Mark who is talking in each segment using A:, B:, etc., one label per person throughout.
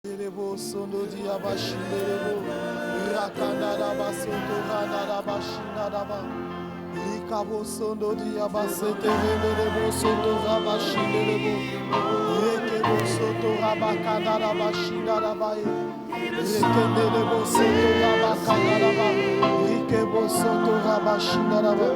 A: Derebo sondo diaba shinderebo rakanda daba sondo randa daba shina daba likabo sondo diaba seterebo sondo raba shinderebo rekebo sondo raba kanda daba shina daba rekenderebo sondo raba kanda daba likebo sondo raba shina daba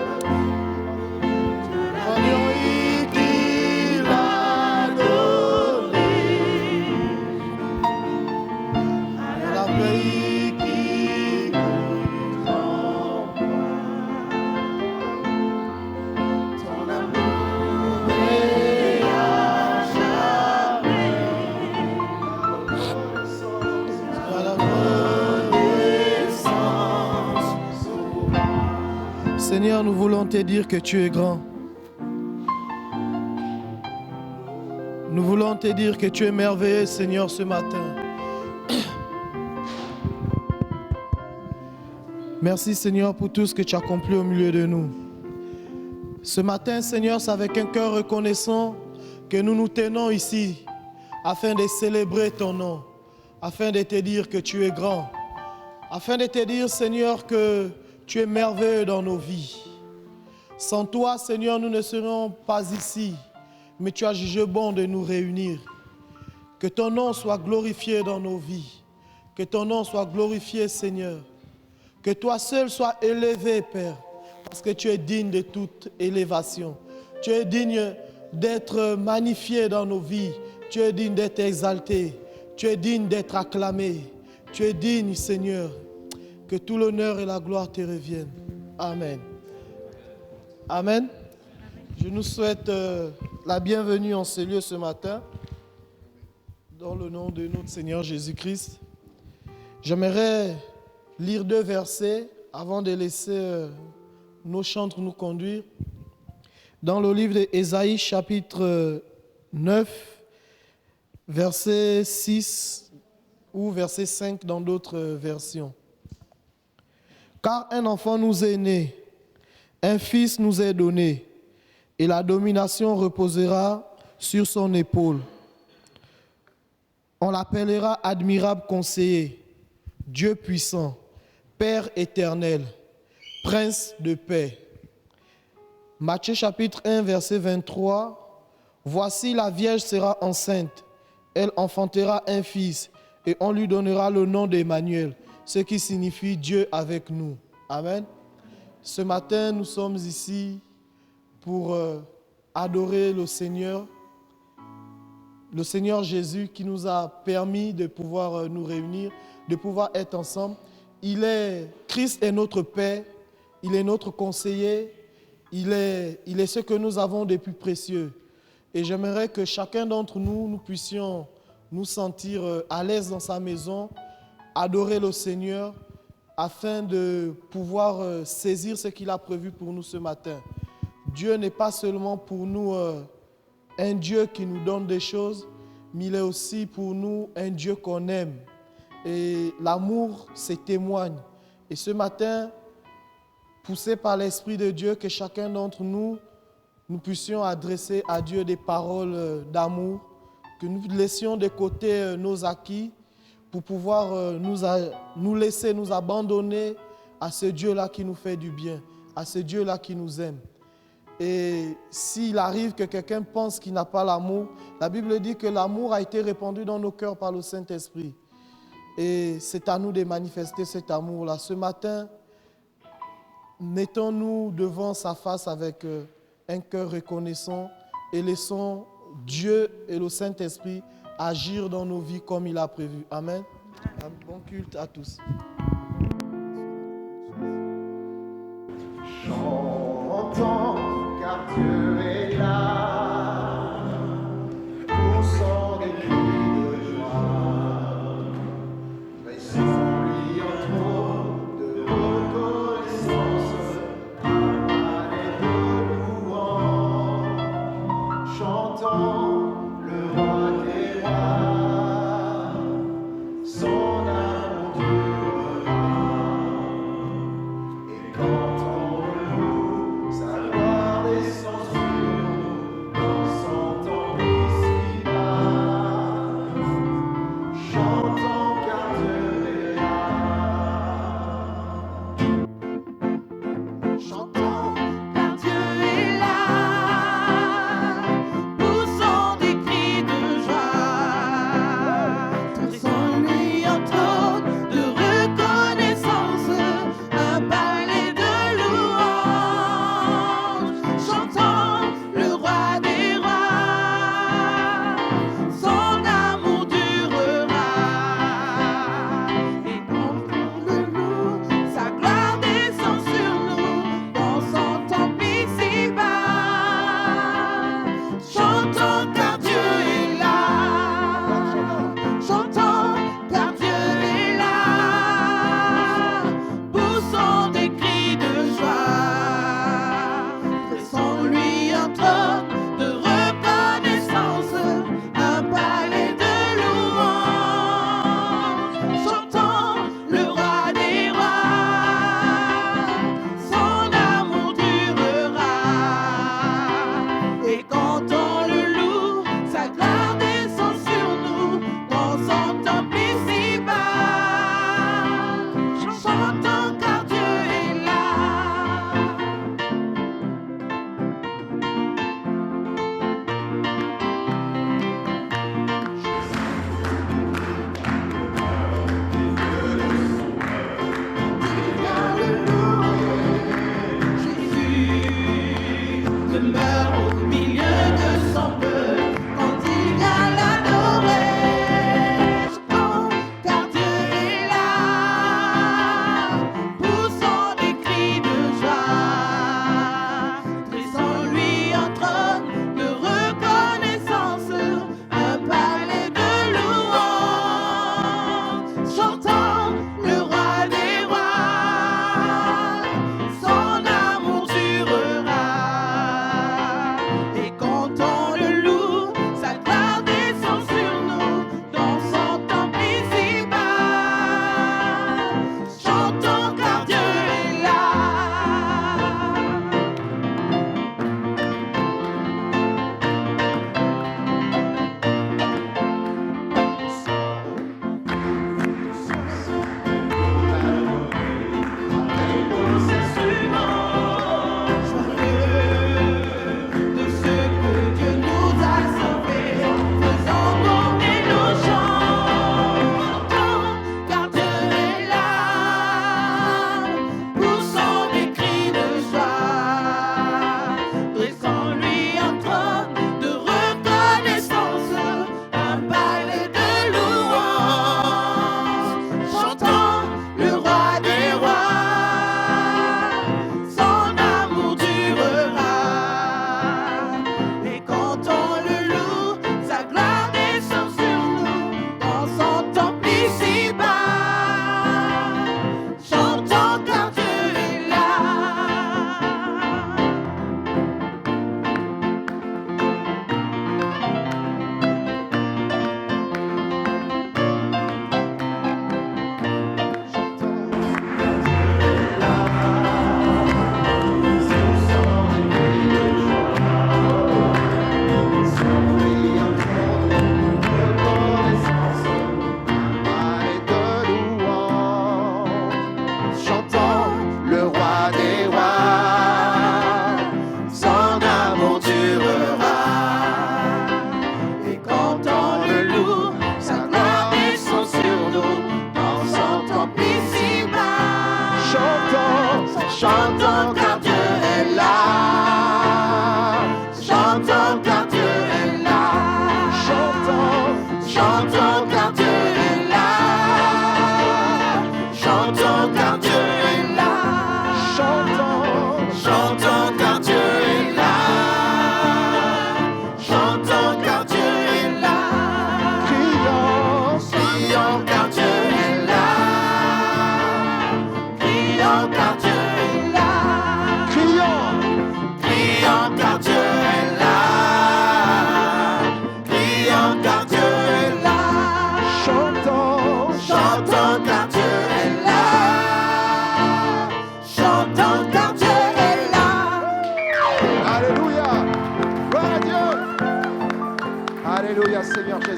A: Seigneur, nous voulons te dire que tu es grand. Nous voulons te dire que tu es merveilleux, Seigneur, ce matin. Merci, Seigneur, pour tout ce que tu as accompli au milieu de nous. Ce matin, Seigneur, c'est avec un cœur reconnaissant que nous nous tenons ici afin de célébrer ton nom, afin de te dire que tu es grand, afin de te dire, Seigneur, que tu es merveilleux dans nos vies. Sans toi, Seigneur, nous ne serions pas ici, mais tu as jugé bon de nous réunir. Que ton nom soit glorifié dans nos vies. Que ton nom soit glorifié, Seigneur. Que toi seul sois élevé, Père, parce que tu es digne de toute élévation. Tu es digne d'être magnifié dans nos vies. Tu es digne d'être exalté. Tu es digne d'être acclamé. Tu es digne, Seigneur. Que tout l'honneur et la gloire te reviennent. Amen. Amen. Je nous souhaite la bienvenue en ce lieu ce matin. Dans le nom de notre Seigneur Jésus-Christ. J'aimerais lire 2 versets avant de laisser nos chantres nous conduire. Dans le livre d'Ésaïe, chapitre 9, verset 6 ou verset 5 dans d'autres versions. Car un enfant nous est né, un fils nous est donné, et la domination reposera sur son épaule. On l'appellera admirable conseiller, Dieu puissant, Père éternel, Prince de paix. Matthieu chapitre 1, verset 23. Voici la Vierge sera enceinte, elle enfantera un fils, et on lui donnera le nom d'Emmanuel, ce qui signifie Dieu avec nous. Amen. Ce matin, nous sommes ici pour adorer le Seigneur Jésus qui nous a permis de pouvoir nous réunir, de pouvoir être ensemble. Christ est notre paix, il est notre conseiller, il est ce que nous avons de plus précieux. Et j'aimerais que chacun d'entre nous, nous puissions nous sentir à l'aise dans sa maison, adorer le Seigneur, afin de pouvoir saisir ce qu'il a prévu pour nous ce matin. Dieu n'est pas seulement pour nous un Dieu qui nous donne des choses, mais il est aussi pour nous un Dieu qu'on aime. Et l'amour se témoigne. Et ce matin, poussé par l'Esprit de Dieu, que chacun d'entre nous, nous puissions adresser à Dieu des paroles d'amour, que nous laissions de côté nos acquis pour pouvoir nous laisser nous abandonner à ce Dieu-là qui nous fait du bien, à ce Dieu-là qui nous aime. Et s'il arrive que quelqu'un pense qu'il n'a pas l'amour, la Bible dit que l'amour a été répandu dans nos cœurs par le Saint-Esprit. Et c'est à nous de manifester cet amour-là. Ce matin, mettons-nous devant sa face avec un cœur reconnaissant et laissons Dieu et le Saint-Esprit agir dans nos vies comme il a prévu. Amen. Un bon culte à tous.
B: Chantons, car Dieu est là, poussant des cris de joie, dressons-lui un trône de reconnaissance, et de louange. Chantons le roi des rois, son amour durera, et cantons sa gloire descend sur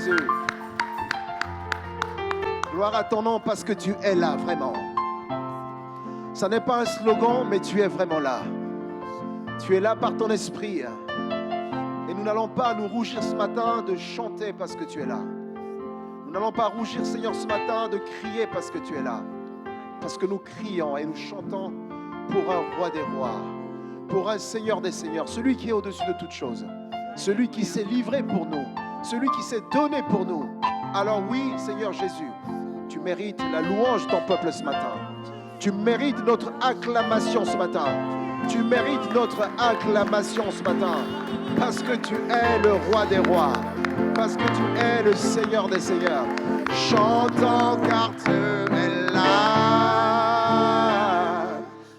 B: Jésus. Gloire à ton nom parce que tu es là, vraiment. Ça n'est pas un slogan, mais tu es vraiment là. Tu es là par ton esprit. Et nous n'allons pas nous rougir ce matin de chanter parce que tu es là. Nous n'allons pas rougir, Seigneur, ce matin de crier parce que tu es là. Parce que nous crions et nous chantons pour un roi des rois, pour un Seigneur des seigneurs, celui qui est au-dessus de toutes choses, celui qui s'est livré pour nous, celui qui s'est donné pour nous. Alors oui, Seigneur Jésus, tu mérites la louange de ton peuple ce matin. Tu mérites notre acclamation ce matin. Tu mérites notre acclamation ce matin. Parce que tu es le roi des rois. Parce que tu es le Seigneur des seigneurs. Chantons car tu es là.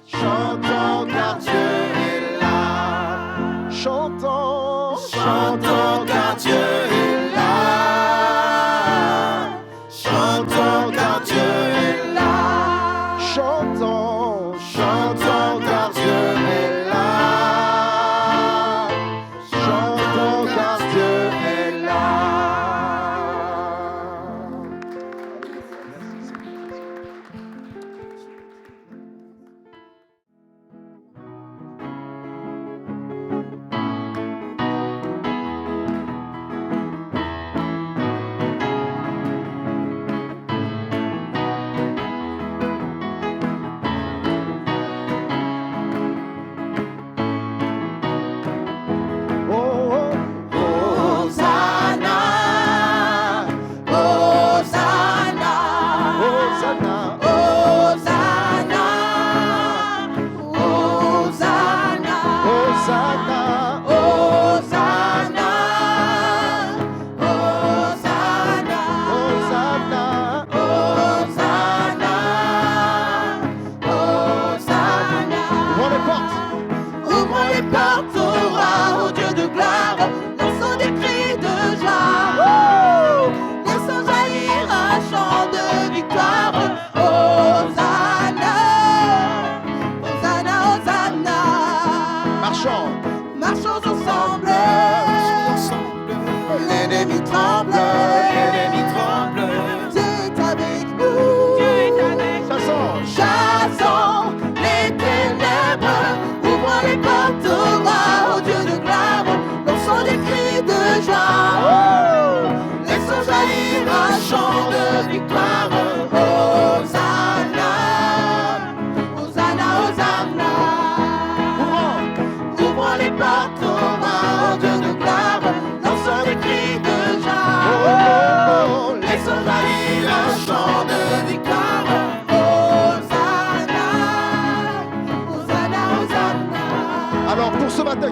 B: Chantons car tu es là. Chantons, chantons car Dieu est là. Chantons car Dieu est là. Chantons, chantons car Dieu est là. Chantons car Dieu est là.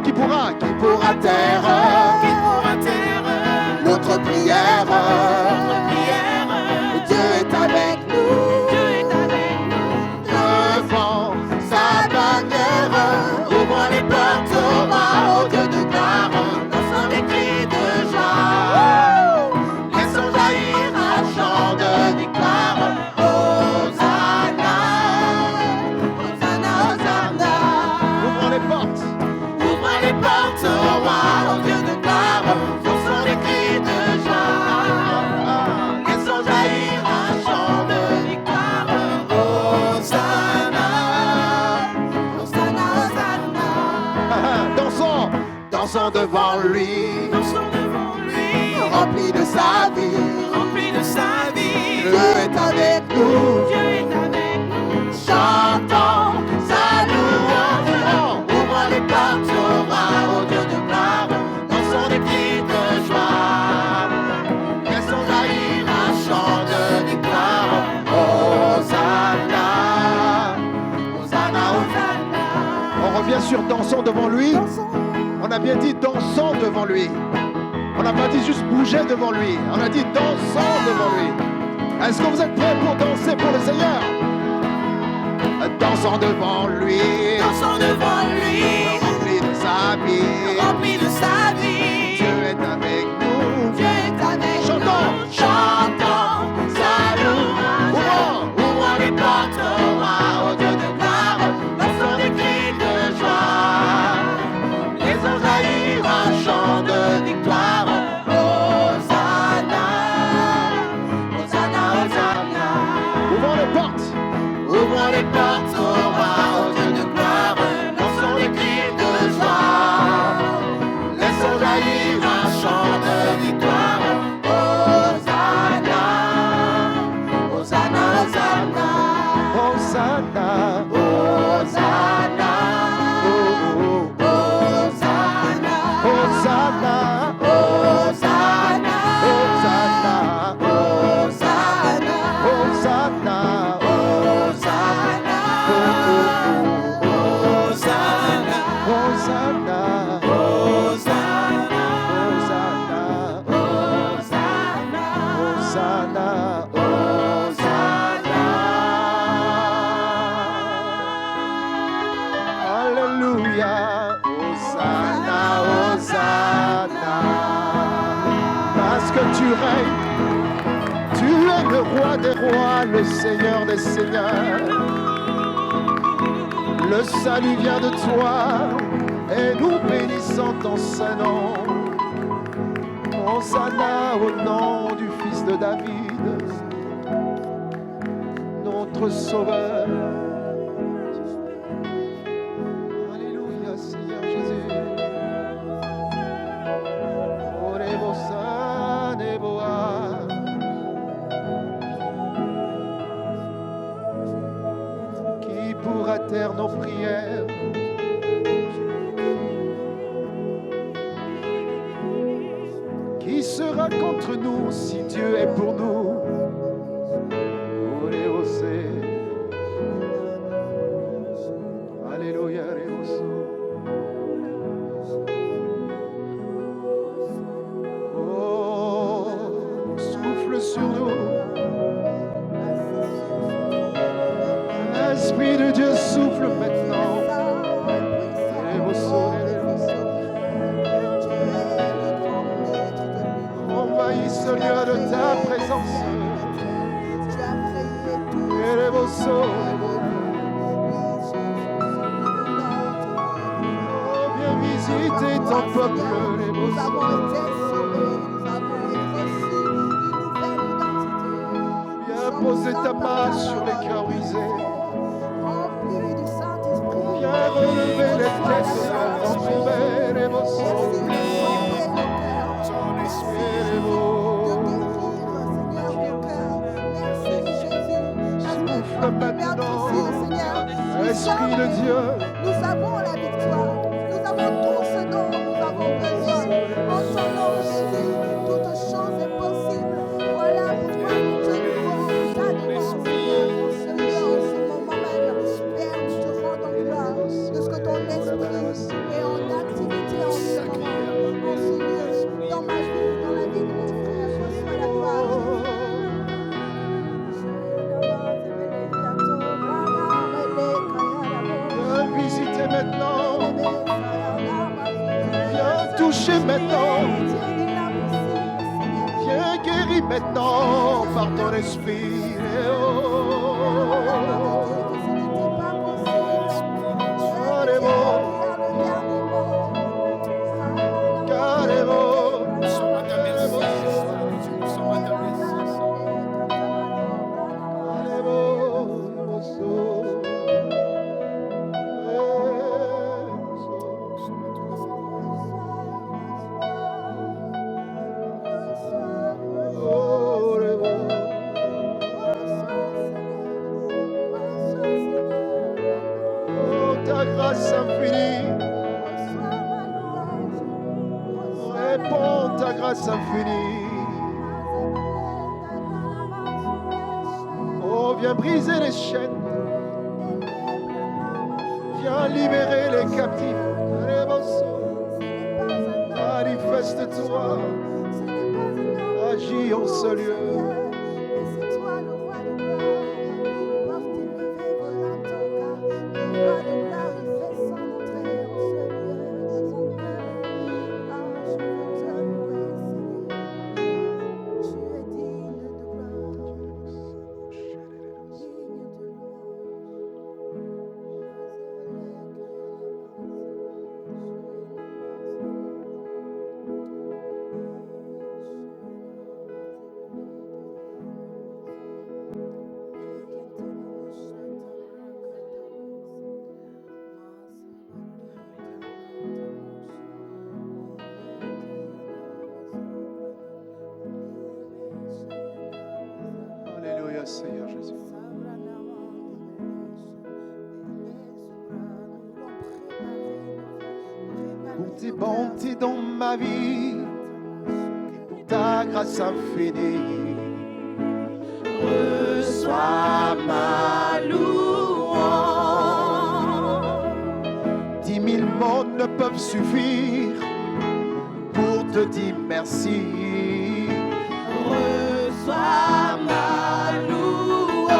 B: Qui pourra taire notre prière. Dieu est avec nous, devant sa bannière. Ouvrons les portes au roi, au Dieu de gloire, lançons des cris de joie. Laissons jaillir un chant de victoire. Hosanna, Hosanna, Hosanna. Ouvrons les portes. Les portes au roi, au Dieu de gloire, lançons des cris de joie. Laissons jaillir un chant de victoire. Hosanna, Hosanna, Hosanna. Dansons, dansons devant lui, rempli de sa vie, Dieu est avec nous, chantons sa louange. Ouvrons les portes au roi, au Dieu de gloire, dansons des cris de joie. Laissons jaillir un chant de victoire. Hosanna, Hosanna, Hosanna. On revient sur dansons devant lui. On a bien dit dansons devant lui. On n'a pas dit juste bouger devant lui. On a dit dansons devant lui. Est-ce que vous êtes prêts pour danser pour le Seigneur? Dansons devant lui, rempli de sa vie, Dieu est avec nous, chantons, chantons sa louange. Ouvrons les portes au roi, au Dieu de gloire, lançons des cris de joie. Laissons jaillir un chant de victoire. Hosanna, Alléluia, Hosanna, Hosanna. Parce que tu règnes, tu es le roi des rois, le Seigneur des seigneurs. Le salut vient de toi et nous bénissons ton saint nom. Hosanna au nom du Fils de David, notre Sauveur. Alléluia, Seigneur Jésus. Qui pourra taire nos prières? Qui sera contre nous si Dieu est pour nous? Alléluia, oh, souffle sur nous. L'Esprit de Dieu souffle maintenant. Envahis ce lieu de ta présence. Oh, viens visiter ton peuple.
C: Nous avons été sauvés, nous avons été reçus une nouvelle identité.
B: Viens poser ta main sur les cœurs brisés.
C: Remplis du Saint-Esprit.
B: Viens relever les têtes, transformer les émotions. Esprit de Dieu,
C: nous avons la victoire, nous avons tout ce dont nous avons besoin. En ton nom, Jésus, toute chose est possible. Voilà pourquoi nous te louons, nous t'adorons, Seigneur, en ce lieu, en ce moment même. Père, nous te rendons gloire de ce que ton esprit est en activité en ce moment, en ce lieu, dans ma vie, dans la vie de mon frère. Reçois la gloire.
B: visiter maintenant. Viens toucher maintenant. Viens guérir maintenant par ton esprit. Infinie. Oh, viens briser les chaînes. Viens libérer les captifs. Manifeste-toi. Agis en ce lieu. Seigneur Jésus. bontés dans ma vie, pour ta grâce infinie.
C: Reçois ma louange.
B: 10 000 mots ne peuvent suffire pour te dire merci.
C: Reçois ma louange.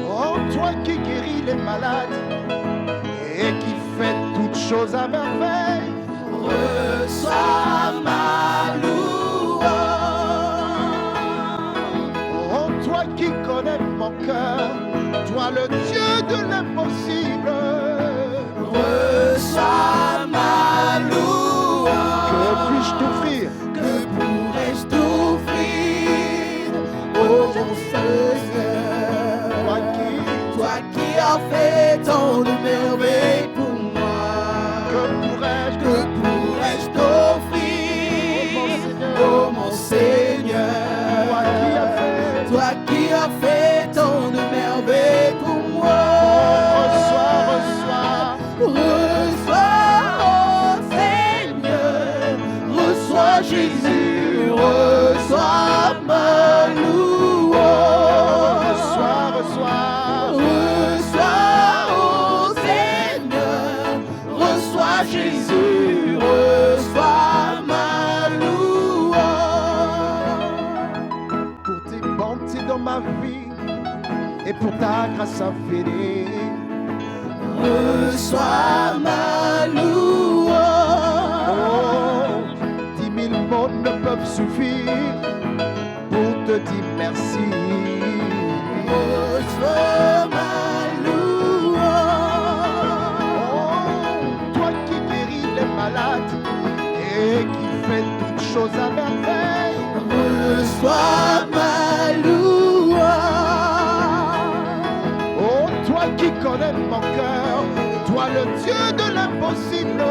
B: Oh, toi qui guéris les malades et qui fais toutes choses à merveille.
C: Reçois ma louange.
B: Oh, toi qui connais mon cœur, toi le Dieu de l'impossible.
C: Reçois ma louange.
B: Que puis-je t'offrir?
C: Que pourrais-je t'offrir, oh mon Seigneur? Toi qui as fait tant de merveilles pour moi.
B: Que pourrais-je
C: t'offrir, oh mon Seigneur? Toi qui as fait tant de merveilles pour moi.
B: Reçois,
C: oh Seigneur, reçois Jésus, reçois ma louange. Reçois, oh Seigneur, reçois Jésus, reçois ma louange.
B: Pour tes bontés dans ma vie et pour ta grâce infinie.
C: Reçois ma louange.
B: Oh, 10 000 mots ne peuvent suffire pour te dire merci.
C: Reçois ma louange.
B: Oh, toi qui guéris les malades et qui fais toutes choses à merveille.
C: Reçois ma louange.
B: Oh, toi qui connais mon cœur, toi le Dieu de l'impossible.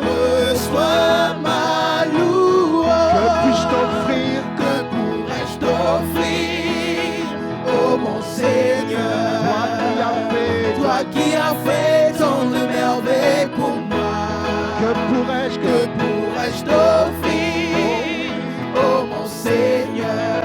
C: Reçois ma louange.
B: Que puis-je t'offrir?
C: Que pourrais-je t'offrir, oh mon Seigneur? Toi qui as fait tant de merveilles pour moi.
B: Que pourrais-je
C: t'offrir, oh mon Seigneur?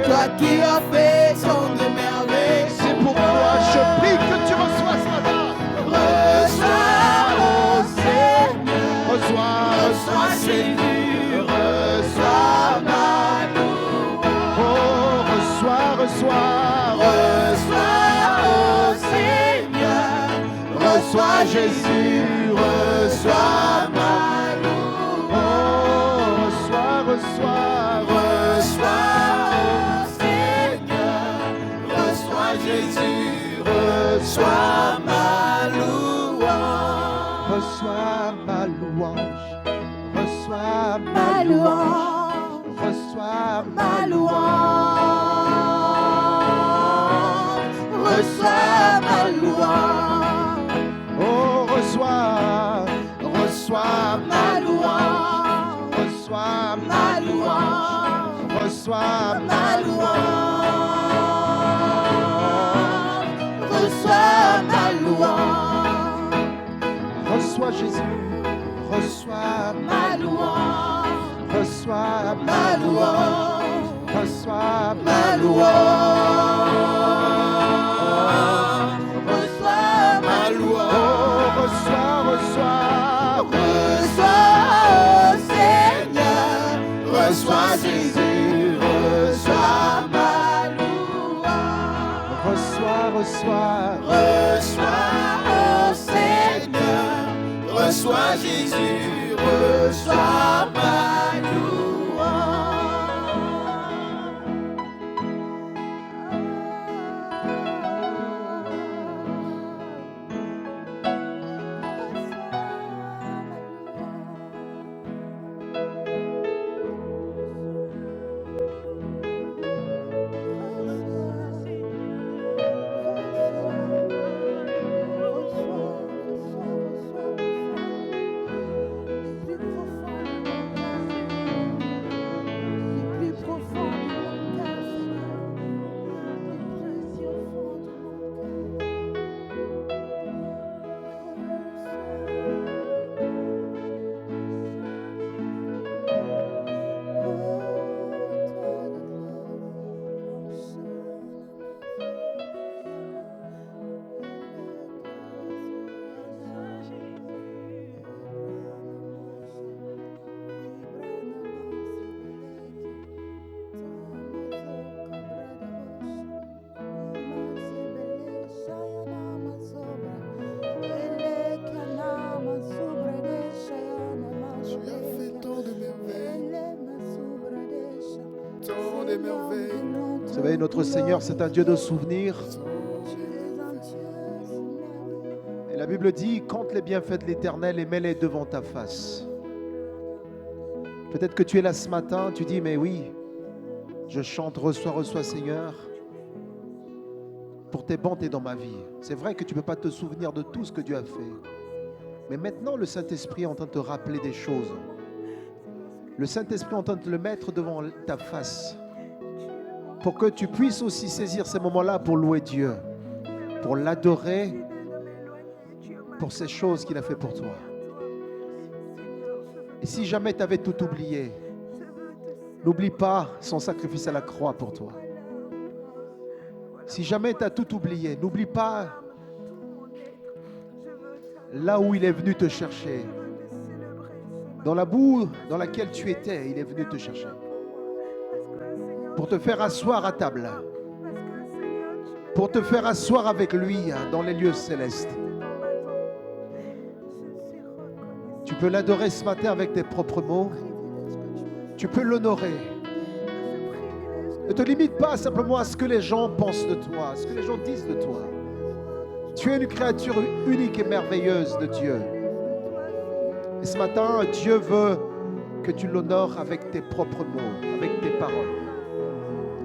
C: Toi qui as fait tant de merveilles.
B: C'est pourquoi je prie que tu reçois ce matin.
C: Reçois, oh Seigneur.
B: Reçois
C: Jésus, reçois ma louange.
B: Oh, reçois.
C: Reçois, oh Seigneur, reçois Jésus, reçois ma louange.
B: Oh, reçois.
C: Reçois, oh Seigneur, reçois Jésus, reçois ma louange.
B: Reçois ma louange. Reçois
C: Ma louange,
B: Reçois
C: ma louange. Reçois ma louange.
B: Oh, reçois
C: Ma louange,
B: reçois
C: ma louange,
B: reçois
C: ma louange. Reçois ma louange.
B: Reçois Jésus. Reçois
C: Ma louange,
B: reçois
C: ma louange,
B: reçois
C: ma louange. Reçois ma louange.
B: Oh, reçois
C: Reçois, oh Seigneur, reçois Jésus, reçois ma louange.
B: reçois
C: Reçois, oh Seigneur, reçois Jésus, reçois ma
D: les merveilles.
B: Vous savez, notre Seigneur, c'est un Dieu de souvenirs. Et la Bible dit, compte les bienfaits de l'Éternel et mets-les devant ta face. Peut-être que tu es là ce matin, tu dis, mais oui, je chante, reçois Seigneur, pour tes bontés dans ma vie. C'est vrai que tu ne peux pas te souvenir de tout ce que Dieu a fait. Mais maintenant, le Saint-Esprit est en train de te rappeler des choses. Le Saint-Esprit est en train de te le mettre devant ta face, pour que tu puisses aussi saisir ces moments-là pour louer Dieu, pour l'adorer, pour ces choses qu'il a fait pour toi. Et si jamais tu avais tout oublié, n'oublie pas son sacrifice à la croix pour toi. Si jamais tu as tout oublié, n'oublie pas là où il est venu te chercher. Dans la boue dans laquelle tu étais, il est venu te chercher. Pour te faire asseoir à table. Pour te faire asseoir avec lui dans les lieux célestes. Tu peux l'adorer ce matin avec tes propres mots. Tu peux l'honorer. Ne te limite pas simplement à ce que les gens pensent de toi, à ce que les gens disent de toi. Tu es une créature unique et merveilleuse de Dieu. Et ce matin, Dieu veut que tu l'honores avec tes propres mots, avec tes paroles,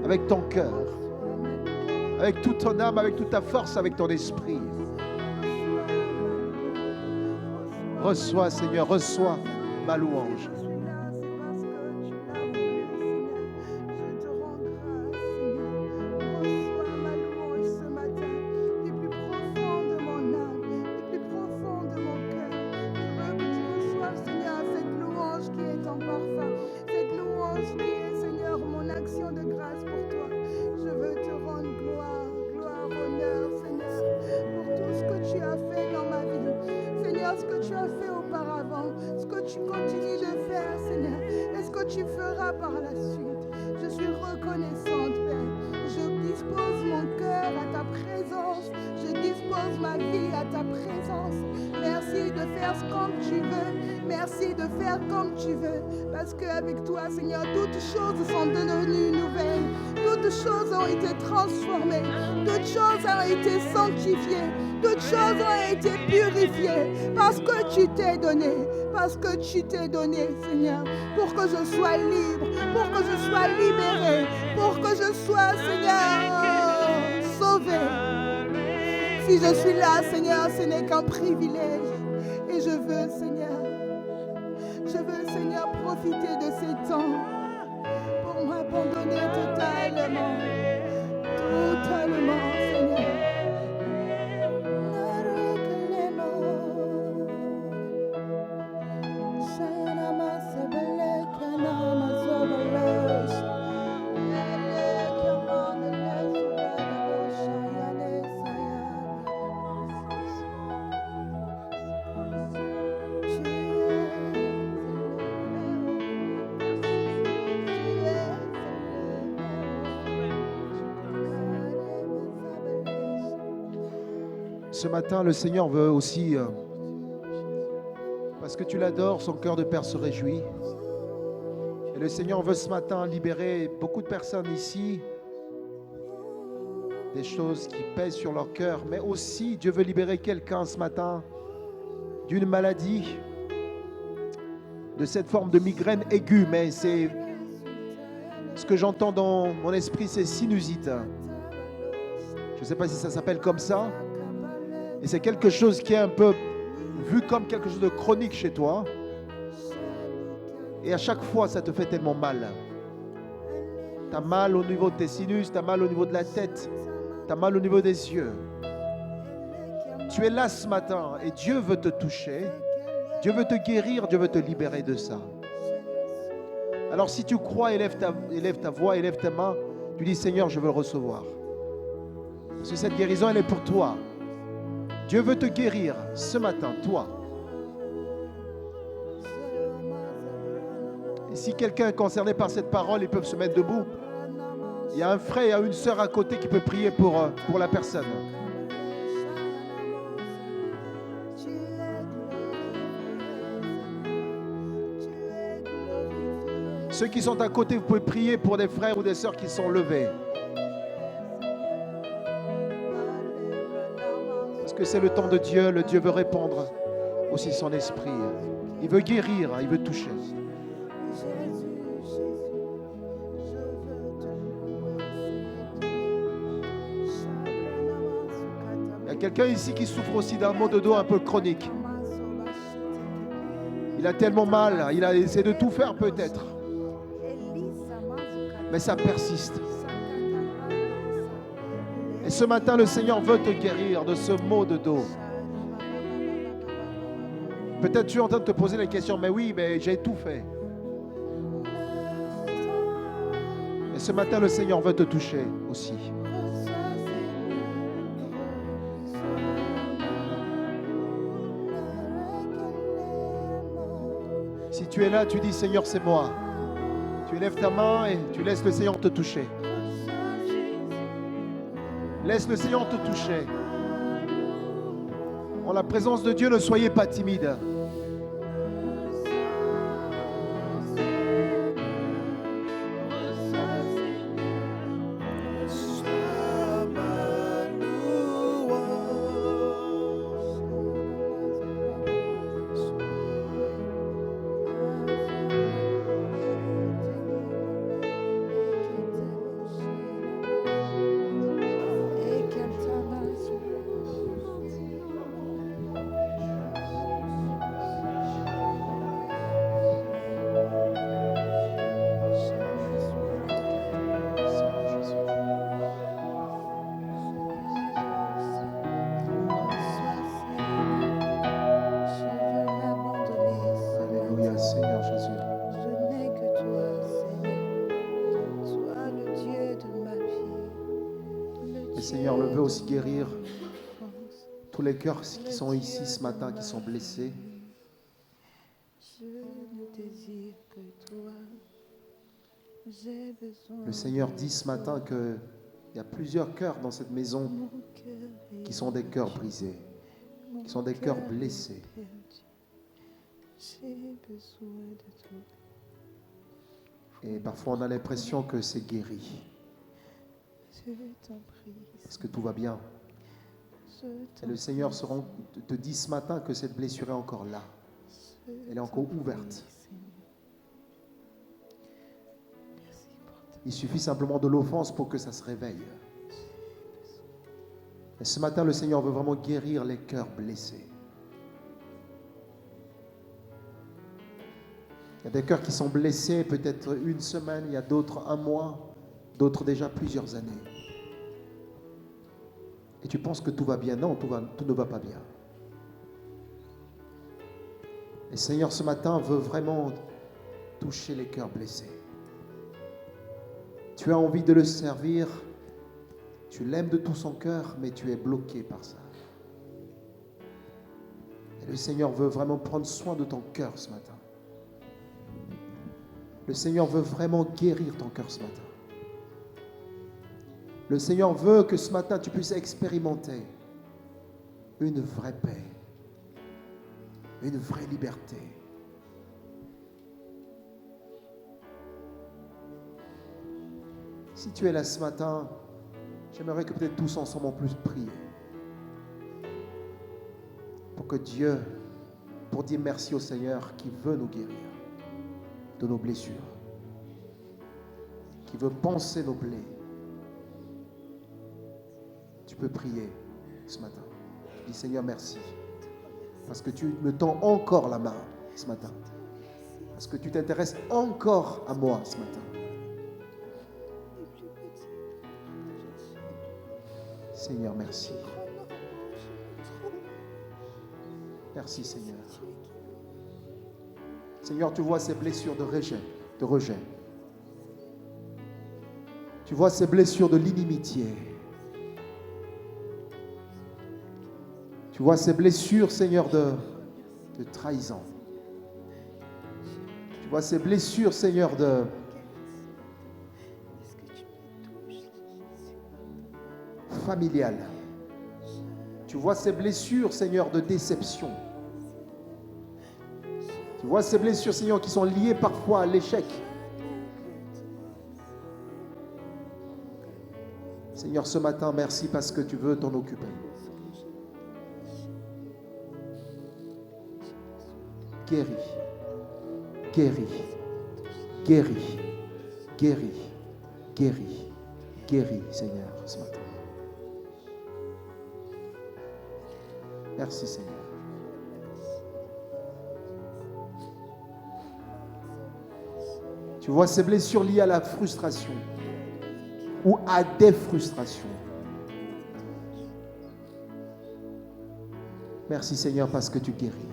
B: avec ton cœur, avec toute ton âme, avec toute ta force, avec ton esprit. Reçois, Seigneur, reçois ma louange.
C: Parce que tu t'es donné, Seigneur, pour que je sois libre, pour que je sois libéré, pour que je sois, Seigneur, sauvé. Si je suis là, Seigneur, ce n'est qu'un privilège. Et je veux, Seigneur, profiter de ces temps pour m'abandonner totalement, Seigneur.
B: Ce matin, le Seigneur veut aussi, parce que tu l'adores, son cœur de père se réjouit. Et le Seigneur veut ce matin libérer beaucoup de personnes ici, des choses qui pèsent sur leur cœur, mais aussi Dieu veut libérer quelqu'un ce matin d'une maladie, de cette forme de migraine aiguë, mais c'est ce que j'entends dans mon esprit, c'est sinusite. Je ne sais pas si ça s'appelle comme ça. Et c'est quelque chose qui est un peu vu comme quelque chose de chronique chez toi. Et à chaque fois, ça te fait tellement mal. Tu as mal au niveau de tes sinus, tu as mal au niveau de la tête, tu as mal au niveau des yeux. Tu es là ce matin et Dieu veut te toucher. Dieu veut te guérir, Dieu veut te libérer de ça. Alors si tu crois, élève ta voix, élève tes mains. Tu dis, Seigneur, je veux le recevoir. Parce que cette guérison, elle est pour toi. Dieu veut te guérir ce matin, toi. Et si quelqu'un est concerné par cette parole, ils peuvent se mettre debout. Il y a un frère et une sœur à côté qui peut prier pour la personne. Ceux qui sont à côté, vous pouvez prier pour des frères ou des sœurs qui sont levés. Parce que c'est le temps de Dieu. Le Dieu veut répandre aussi son esprit. Il veut guérir, il veut toucher. Il y a quelqu'un ici qui souffre aussi d'un maux de dos un peu chronique. Il a tellement mal, il a essayé de tout faire peut-être. Mais ça persiste. Et ce matin, le Seigneur veut te guérir de ce maux de dos. Peut-être tu es en train de te poser la question, mais oui, mais j'ai tout fait. Et ce matin, le Seigneur veut te toucher aussi. Si tu es là, tu dis, Seigneur, c'est moi. Tu lèves ta main et tu laisses le Seigneur te toucher. Laisse le Seigneur te toucher. En la présence de Dieu, ne soyez pas timide. Seigneur, le veut aussi guérir tous les cœurs qui sont ici ce matin, qui sont blessés. Le Seigneur dit ce matin qu'il y a plusieurs cœurs dans cette maison qui sont des cœurs brisés, qui sont des cœurs blessés. Et parfois on a l'impression que c'est guéri. Parce que tout va bien. Et le Seigneur te dit ce matin que cette blessure est encore là. Elle est encore ouverte. Il suffit simplement de l'offense pour que ça se réveille. Et ce matin, le Seigneur veut vraiment guérir les cœurs blessés. Il y a des cœurs qui sont blessés peut-être une semaine, il y a d'autres un mois, d'autres déjà plusieurs années. Et tu penses que tout va bien. Non, tout ne va pas bien. Et le Seigneur ce matin veut vraiment toucher les cœurs blessés. Tu as envie de le servir, tu l'aimes de tout son cœur, mais tu es bloqué par ça. Et le Seigneur veut vraiment prendre soin de ton cœur ce matin. Le Seigneur veut vraiment guérir ton cœur ce matin. Le Seigneur veut que ce matin tu puisses expérimenter une vraie paix, une vraie liberté. Si tu es là ce matin, j'aimerais que peut-être tous ensemble on puisse prier pour que Dieu, pour dire merci au Seigneur qui veut nous guérir de nos blessures, qui veut panser nos plaies. Tu peux prier ce matin. Tu dis Seigneur merci parce que tu me tends encore la main ce matin, parce que tu t'intéresses encore à moi ce matin. Seigneur merci. Merci Seigneur. Seigneur, tu vois ces blessures de rejet. Tu vois ces blessures de l'inimitié. Tu vois ces blessures, Seigneur, de trahison. Tu vois ces blessures, Seigneur, de familiales. Tu vois ces blessures, Seigneur, de déception. Tu vois ces blessures, Seigneur, qui sont liées parfois à l'échec. Seigneur, ce matin, merci parce que tu veux t'en occuper. Guéris, guéris, guéris, guéris, guéris, guéris, Seigneur, ce matin. Merci, Seigneur. Tu vois ces blessures liées à la frustration ou à des frustrations. Merci, Seigneur, parce que tu guéris.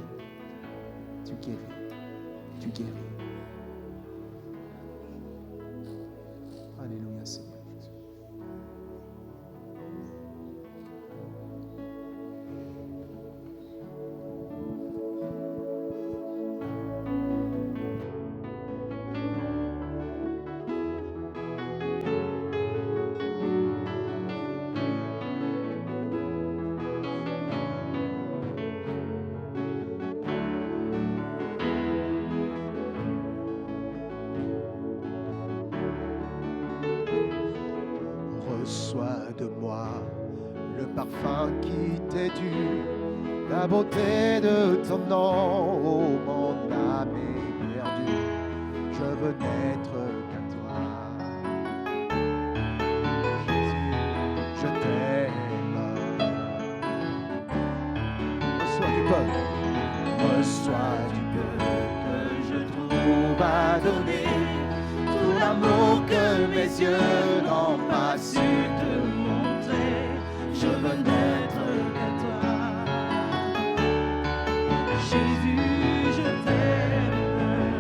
B: Tu guéris. Tu guéris. Alléluia, Seigneur. Reçois de moi le parfum qui t'est dû, la beauté de ton nom, oh, mon âme est perdue. Je veux n'être qu'à toi. Jésus, je t'aime. Reçois du peu. Reçois du peu que je trouve à donner. Tout l'amour que mes yeux n'ont pas su te montrer, je veux n'être qu'à toi. Jésus, je t'aime.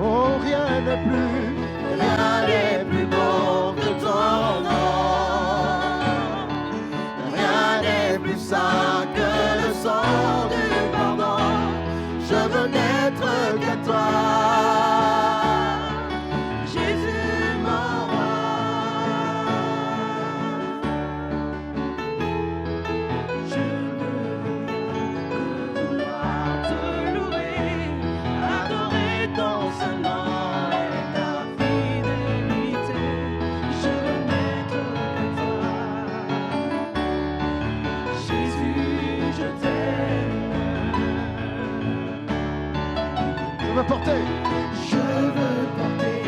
B: Oh, rien n'est plus beau que ton nom. Rien n'est plus saint que le sang du pardon. Je veux n'être qu'à toi. Je veux porter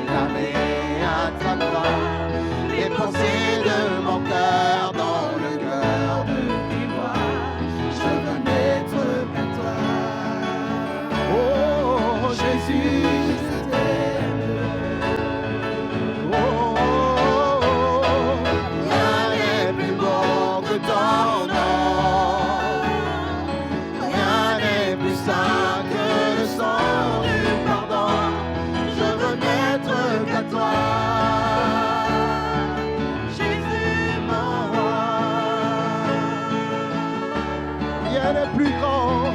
B: la main à ta gloire, les pensées de mon cœur dans le cœur de tes voix. Je veux n'être qu'à toi. Oh Jésus, je t'aime. Oh, rien n'est plus beau que ton nom. Rien n'est plus saint que le sang du pardon. Je veux n'être qu'à toi. Jésus, mon roi. Rien n'est plus grand,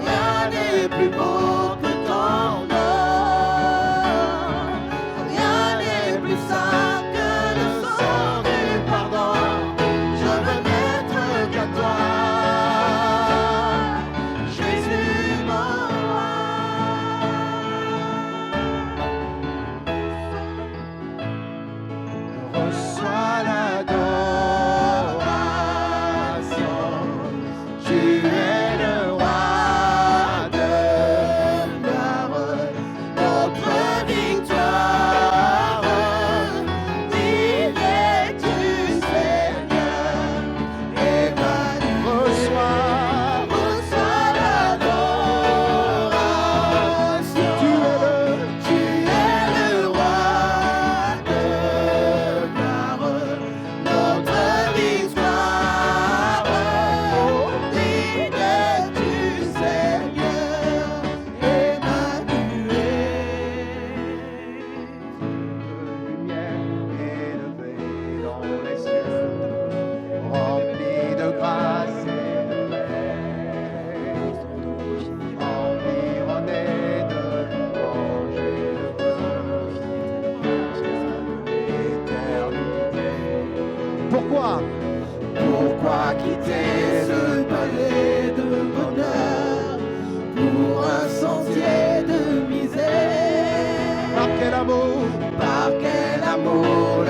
B: rien n'est plus beau que ton nom. Rien n'est plus saint que le sang du pardon. Je veux n'être qu'à toi. Jésus, mon roi. Reçois l'adoration. Tu es le roi de gloire, notre victoire. Digne es-tu, Seigneur, évanoui. Reçois l'adoration. Tu es le roi de gloire, notre victoire. Digne es-tu, Seigneur, Emmanuel. Lumière élevée dans les cieux, remplie de grâce et de paix, environnée de louanges et de l'éternité. Pourquoi quitter ce palais de bonheur pour un sentier de misère? Par quel amour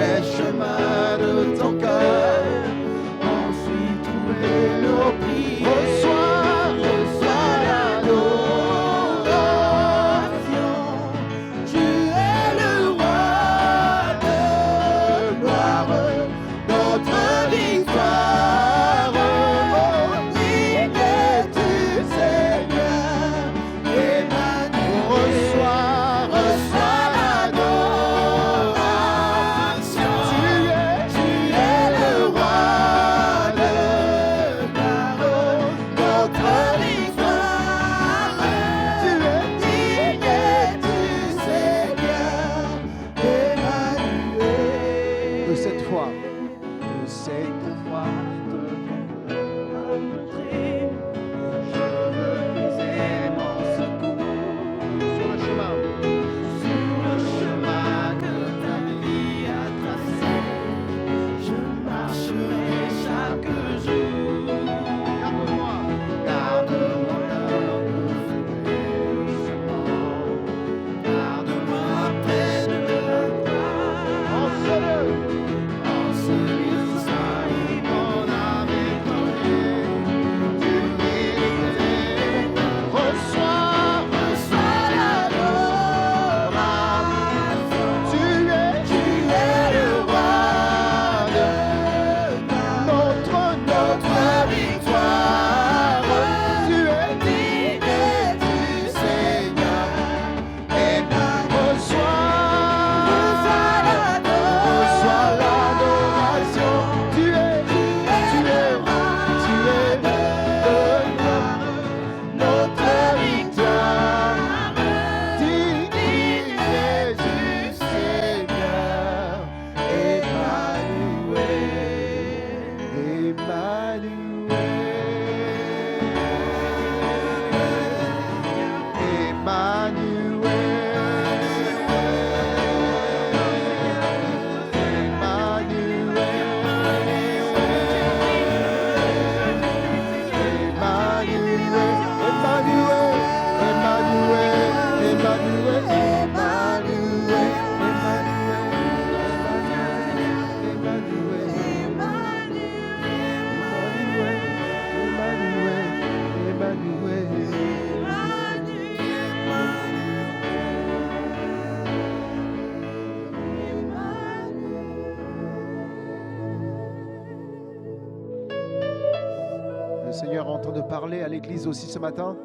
B: Seigneur est en train de parler à l'Église aussi ce matin.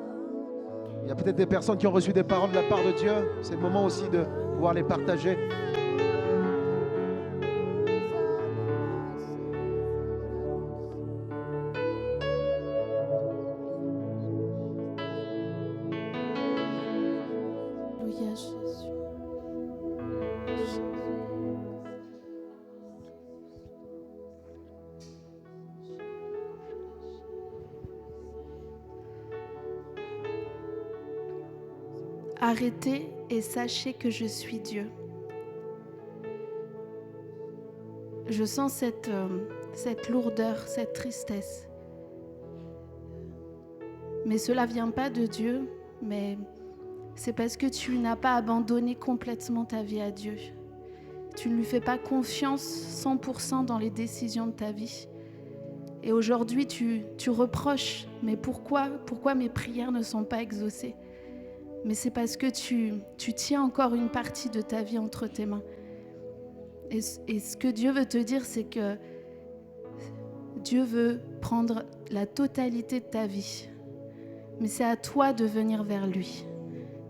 B: Il y a peut-être des personnes qui ont reçu des paroles de la part de Dieu. C'est le moment aussi de pouvoir les partager.
C: Alléluia, Jésus. Arrêtez et sachez que je suis Dieu. Je sens cette lourdeur, cette tristesse. Mais cela ne vient pas de Dieu, mais c'est parce que tu n'as pas abandonné complètement ta vie à Dieu. Tu ne lui fais pas confiance 100% dans les décisions de ta vie. Et aujourd'hui, tu reproches, mais pourquoi mes prières ne sont pas exaucées ? Mais c'est parce que tu tiens encore une partie de ta vie entre tes mains. Et ce que Dieu veut te dire, c'est que Dieu veut prendre la totalité de ta vie. Mais c'est à toi de venir vers lui.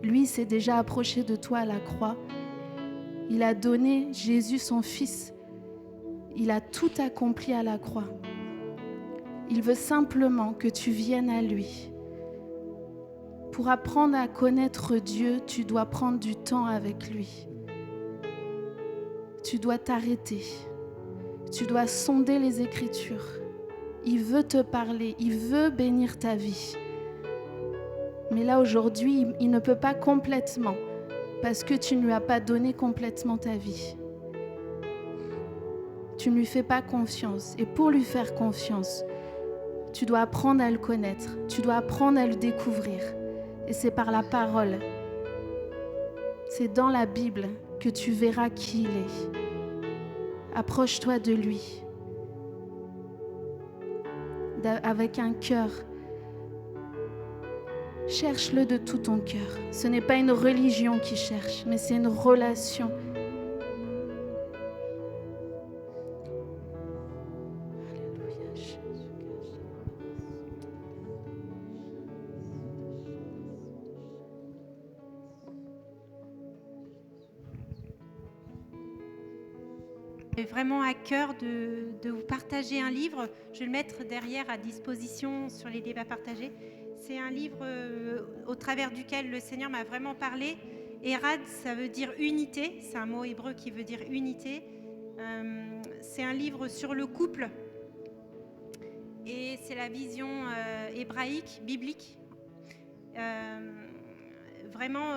C: Lui s'est déjà approché de toi à la croix. Il a donné Jésus son Fils. Il a tout accompli à la croix. Il veut simplement que tu viennes à lui. Pour apprendre à connaître Dieu, tu dois prendre du temps avec lui. Tu dois t'arrêter. Tu dois sonder les Écritures. Il veut te parler, il veut bénir ta vie. Mais là, aujourd'hui, il ne peut pas complètement, parce que tu ne lui as pas donné complètement ta vie. Tu ne lui fais pas confiance. Et pour lui faire confiance, tu dois apprendre à le connaître. Tu dois apprendre à le découvrir. Et c'est par la parole. C'est dans la Bible que tu verras qui il est. Approche-toi de lui. Avec un cœur. Cherche-le de tout ton cœur. Ce n'est pas une religion qui cherche, mais c'est une relation. Alléluia, Jésus.
D: J'ai vraiment à cœur de vous partager un livre. Je vais le mettre derrière à disposition sur les débats partagés. C'est un livre au travers duquel le Seigneur m'a vraiment parlé. Érad, ça veut dire unité. C'est un mot hébreu qui veut dire unité. C'est un livre sur le couple. Et c'est la vision hébraïque, biblique. Vraiment,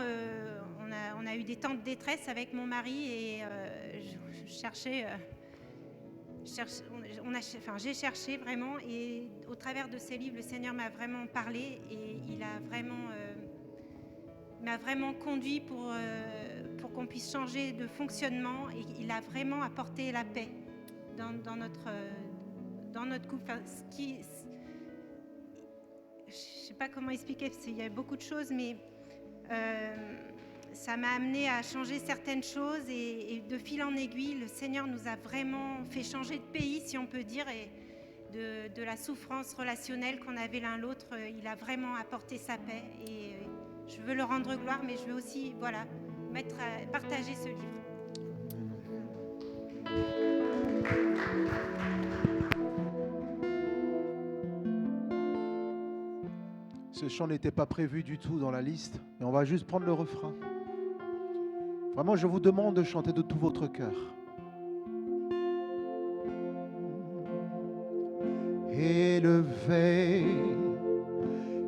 D: on a eu des temps de détresse avec mon mari et j'ai cherché vraiment, et au travers de ces livres, le Seigneur m'a vraiment parlé et il a vraiment, m'a vraiment conduit pour qu'on puisse changer de fonctionnement, et il a vraiment apporté la paix dans notre couple. Enfin, je ne sais pas comment expliquer, parce qu'il y a beaucoup de choses, mais ça m'a amené à changer certaines choses, et de fil en aiguille, le Seigneur nous a vraiment fait changer de pays, si on peut dire, et de la souffrance relationnelle qu'on avait l'un l'autre, il a vraiment apporté sa paix, et je veux le rendre gloire, mais je veux aussi partager ce livre.
B: Ce chant n'était pas prévu du tout dans la liste, mais on va juste prendre le refrain. Vraiment, je vous demande de chanter de tout votre cœur. Élevé,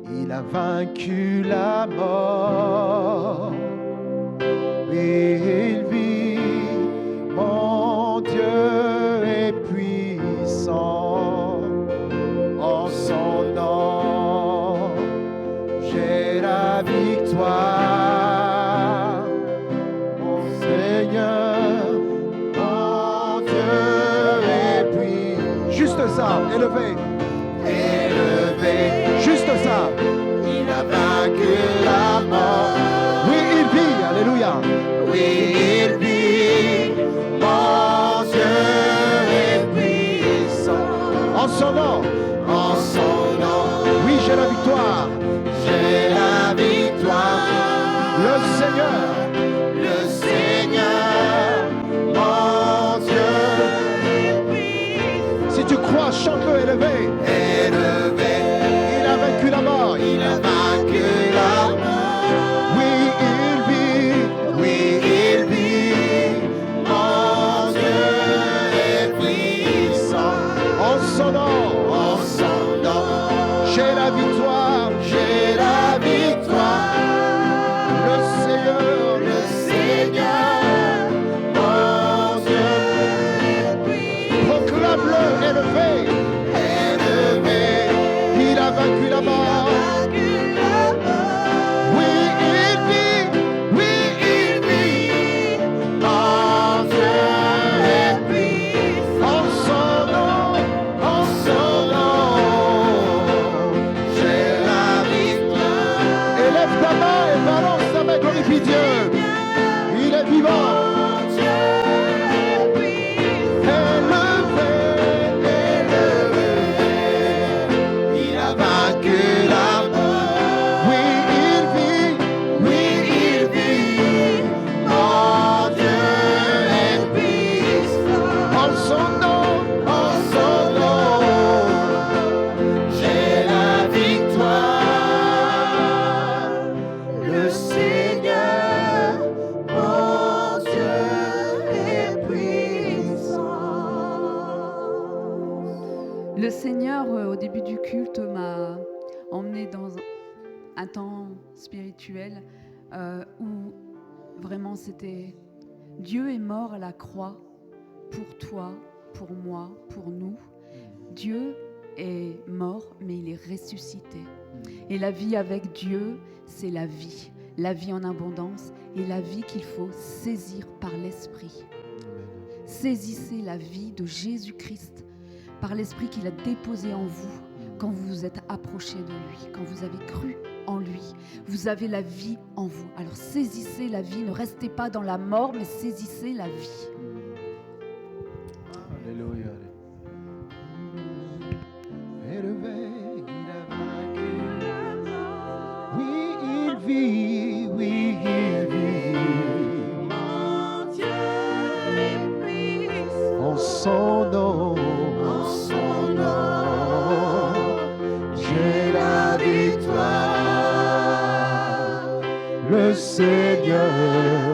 B: il a vaincu la mort. Il vit, mon Dieu est puissant. En son nom, j'ai la victoire. Élevé, juste ça. Il a vaincu la mort. Oui, il vit, alléluia. Oui, il vit, mon Dieu est puissant. En son nom,
E: Le Seigneur, au début du culte, m'a emmené dans un temps spirituel où vraiment c'était Dieu est mort à la croix pour toi, pour moi, pour nous. Dieu est mort, mais il est ressuscité. Et la vie avec Dieu, c'est la vie en abondance et la vie qu'il faut saisir par l'Esprit. Saisissez la vie de Jésus-Christ par l'Esprit qu'il a déposé en vous quand vous vous êtes approché de lui, quand vous avez cru en lui. Vous avez la vie en vous. Alors saisissez la vie, ne restez pas dans la mort, mais saisissez la vie.
B: Alléluia. Élevé, il a vaincu. Oui, il vit, oui, il vit.
C: Mon Dieu est puissant.
B: En son nom, j'ai la victoire. Le Seigneur